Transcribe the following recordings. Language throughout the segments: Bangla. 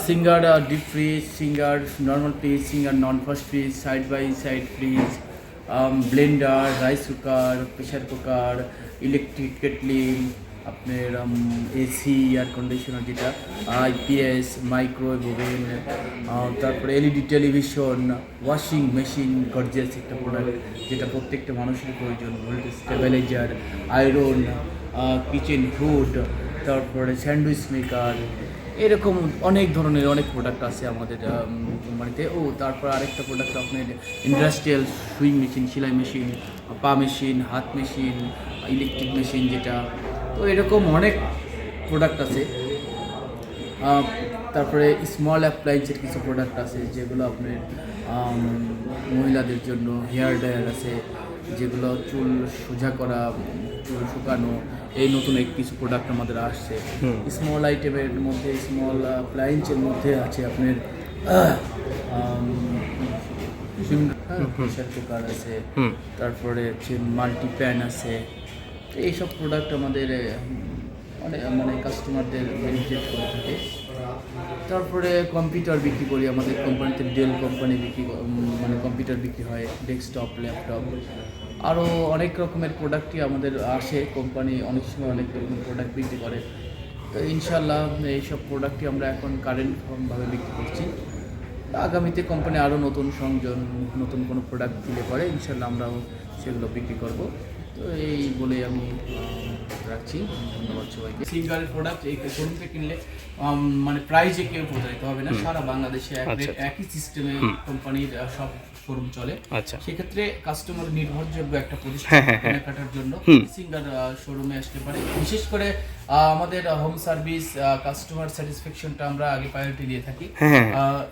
Singer deep fridge, Singer normal fridge, Singer non frost fridge, side by side fridge, blender, rice cooker, pressure cooker, electric kettle, আপনার এসি, এয়ার কন্ডিশনার যেটা, আইপিএস, মাইক্রোওয়েভ ওভেন, তারপরে LED television, washing machine, gorgeous একটা প্রোডাক্ট যেটা প্রত্যেকটা মানুষের প্রয়োজন, voltage stabiliser, iron, kitchen hood, তারপরে স্যান্ডউইচ মেকার, এরকম অনেক ধরনের অনেক প্রোডাক্ট আছে আমাদের কোম্পানিতে। তারপর আরেকটা প্রোডাক্ট আপনার ইন্ডাস্ট্রিয়াল সুইং মেশিন, সেলাই মেশিন, পা মেশিন, হাত মেশিন, ইলেকট্রিক মেশিন যেটা, তো এরকম অনেক প্রোডাক্ট আছে। তারপরে স্মল অ্যাপ্লায়েন্সের কিছু প্রোডাক্ট আছে যেগুলো আপনার মহিলাদের জন্য, হেয়ার ড্রায়ার আছে যেগুলো চুল সোজা করা, চুল শুকানো, এই নতুন কিছু প্রোডাক্ট আমাদের আসছে। স্মল আইটেমের মধ্যে, স্মল অ্যাপ্লায়েন্সের মধ্যে আছে আপনার প্রেশার কুকার আছে, তারপরে হচ্ছে মাল্টি প্যান আছে। এইসব প্রোডাক্ট আমাদের অনেক মানে কাস্টমারদের বেনিফিট করে থাকে। তারপরে কম্পিউটার বিক্রি করি, আমাদের কোম্পানিতে ডেল কোম্পানি মানে কম্পিউটার বিক্রি হয়, ডেস্কটপ, ল্যাপটপ, আরও অনেক রকমের প্রোডাক্টই আমাদের আসে। কোম্পানি অনেক সময় অনেক রকমের প্রোডাক্ট বিক্রি করে। তো ইনশাল্লাহ এইসব প্রোডাক্টই আমরা এখন কারেন্টভাবে বিক্রি করছি। আগামীতে কোম্পানি আরও নতুন সংযোজন, নতুন কোনো প্রোডাক্ট দিলে পরে ইনশাল্লাহ আমরাও সেগুলো বিক্রি করব। তো এই বলে আমি রাখছি। ধন্যবাদ সবাইকে। সিঙ্গারের প্রোডাক্ট এই শোরুম থেকে কিনলে মানে প্রাইজে কেউ প্রতারিত হবে না। সারা বাংলাদেশে একই সিস্টেমে কোম্পানির সব শোরুম চলে। সেক্ষেত্রে কাস্টমার নির্ভরযোগ্য একটা প্রতিষ্ঠান কেনাকাটার জন্য সিঙ্গার শোরুমে আসতে পারে। বিশেষ করে আমাদের হোম সার্ভিস, কাস্টমার স্যাটিসফ্যাকশনটা আমরা আগে প্রায়োরিটি দিয়ে থাকি।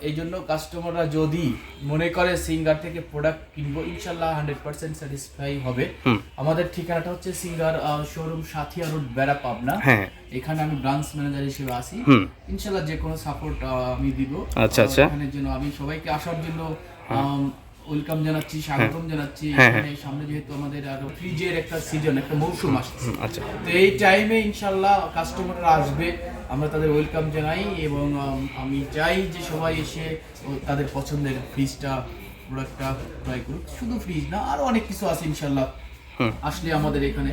এই জন্য কাস্টমাররা যদি মনে করে সিঙ্গার থেকে প্রোডাক্ট কিনবো, ইনশাল্লাহ 100% স্যাটিসফাই হবে। আমাদের ঠিকানাটা হচ্ছে singer showroom, Santhia road, Bera, Pabna. এখানে আমি ব্রাঞ্চ ম্যানেজার হিসেবে আছি। ইনশাল্লাহ যে কোনো সাপোর্ট আমি দিব। এখানের জন্য আমি সবাইকে আসার জন্য ওয়েলকাম জানাচ্ছি, স্বাগতম জানাচ্ছি। সামনে যেহেতু আমাদের আরো ফ্রিজের একটা সিজন, একটা মৌসুম আসছে, তো এই টাইমে ইনশাল্লাহ কাস্টমাররা আসবে, আমরা তাদের ওয়েলকাম জানাই এবং আমি চাই যে সবাই এসে তাদের পছন্দের ফ্রিজটা, প্রোডাক্টটা ট্রাই করুক। শুধু ফ্রিজ না, আরো অনেক কিছু আছে ইনশাল্লাহ। আসলে আমাদের এখানে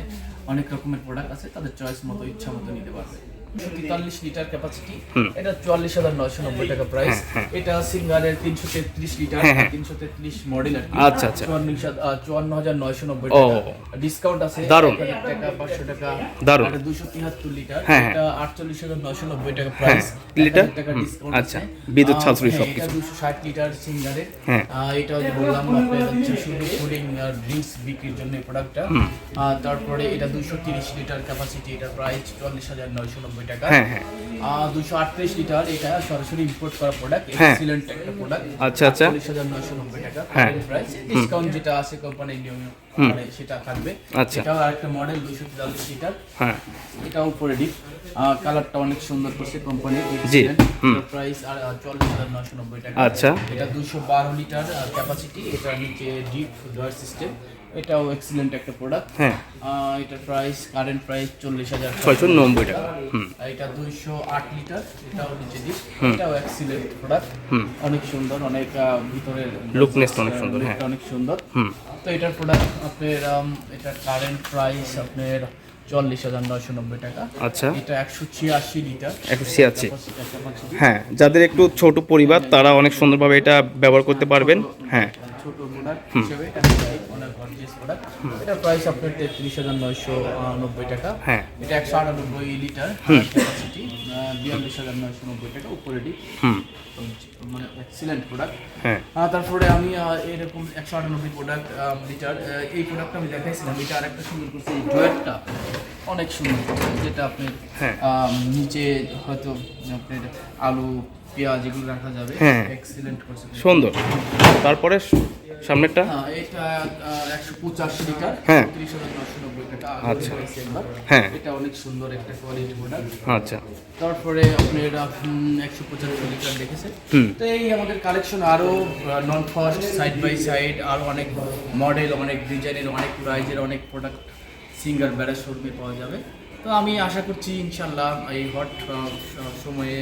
অনেক রকমের প্রোডাক্ট আছে, তাদের চয়েস মতো, ইচ্ছা মতো নিতে পারবে। 43 লিটার ক্যাপাসিটি, এটা 44,990 টাকা প্রাইস। এটা সিঙ্গারের 333 লিটার, 333 মডেল আর কি। 54,990 টাকা ডিসকাউন্ট আছে, 1000 টাকা, 500 টাকা। আর 273 লিটার, এটা 48,990 টাকা প্রাইস, লিটার টাকা ডিসকাউন্ট আছে। বিদ্যুৎ সাশ্রয়ী সব কিছু। 260 লিটার সিঙ্গারের, এটা বললাম আপনাদের হচ্ছে শুধু ফুডিং আর ড্রিঙ্কস বিক্রির জন্য এই প্রোডাক্টটা। তারপরে এটা 230 লিটার ক্যাপাসিটি, এটা প্রাইস 44,990 টাকা। 238 লিটার, এটা সরাসরি ইম্পোর্ট করা প্রোডাক্ট, এক্সিলেন্ট একটা প্রোডাক্ট। 44,990 টাকা প্রাইস। ডিসকাউন্ট যেটা আছে কোম্পানির নিয়মে মানে সেটা থাকবে। এটাও আরেকটা মডেল, 243 লিটার, এটাও উপরে ডিপ, কালারটা অনেক সুন্দর করছে কোম্পানি, এক্সিলেন্ট, প্রাইস 44,990 টাকা। এটা 212 লিটার ক্যাপাসিটি, এটা নিচে ডিপ ডয়ার সিস্টেম, এটাও এক্সিলেন্ট একটা প্রোডাক্ট। এটার প্রাইস, কারেন্ট প্রাইস 40,690 টাকা। এটা 208 লিটার, এটাও নিচে ডিপ, এটাও এক্সিলেন্ট প্রোডাক্ট, অনেক সুন্দর, অনেক ভিতরের লুকনেস অনেক সুন্দর, অনেক সুন্দর। তো এটার প্রোডাক্ট আপনার, এটার কারেন্ট প্রাইস আপনার 40,990 টাকা। এটা 186 লিটার, 186। যাদের একটু ছোট পরিবার তারা অনেক সুন্দরভাবে এটা ব্যবহার করতে পারবেন। ছোট প্রোডাক্ট হিসেবে এটা অনেক গর্জিয়াস প্রোডাক্ট। এটা প্রাইস আপনার 33,990 টাকা। এটা 198 লিটার ক্যাপাসিটি, 42,990 টাকা উপরে ডিপ, মানে এক্সিলেন্ট প্রোডাক্ট। তারপরে আমি এরকম 198 প্রোডাক্ট লিটার, এই প্রোডাক্টটা আমি দেখাইছিলাম। এটা আরেকটা সুন্দর করছে, এই ড্রয়ারটা অনেক সুন্দর, যেটা আপনার নিচে হয়তো আপনার আলু, পেঁয়াজ এগুলো রাখা যাবে, এক্সিলেন্ট করছে, সুন্দর। তারপরে সামনেরটা, এটা 185 লিটার, 30,990 টাকা। এটা অনেক সুন্দর একটা কোয়ালিটি প্রোডাক্ট। তারপরে আপনার 175 লিটার দেখেছেন। তো এই আমাদের কালেকশন আরো নন ফাস্ট, সাইড বাই সাইড, আরো অনেক মডেল, অনেক ডিজাইনের, অনেক প্রাইজের অনেক প্রোডাক্ট সিঙ্গার বেড়া শোরুমে পাওয়া যাবে। তো আমি আশা করছি ইনশাল্লাহ এই হট সময়ে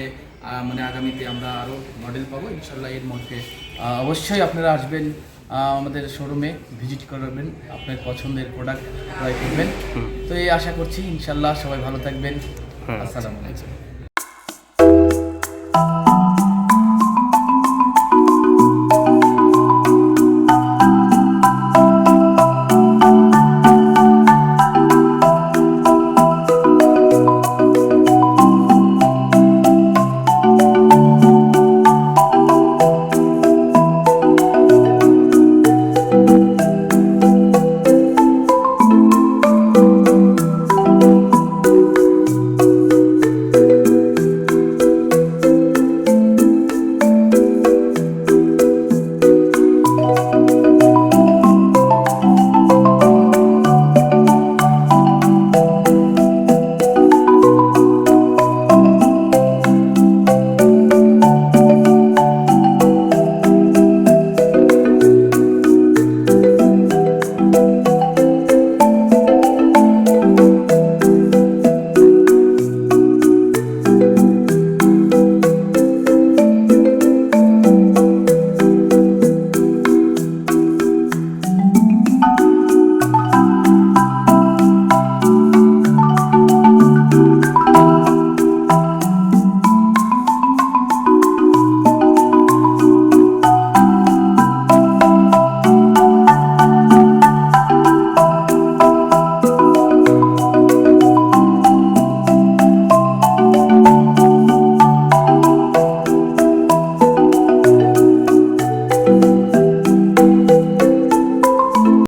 মানে আগামীতে আমরা আরও মডেল পাবো ইনশাল্লাহ। এর মধ্যে অবশ্যই আপনারা আসবেন আমাদের শোরুমে, ভিজিট করবেন, আপনার পছন্দের প্রোডাক্ট ক্রয় করবেন। তো এই আশা করছি ইনশাল্লাহ সবাই ভালো থাকবেন। আসসালামু আলাইকুম।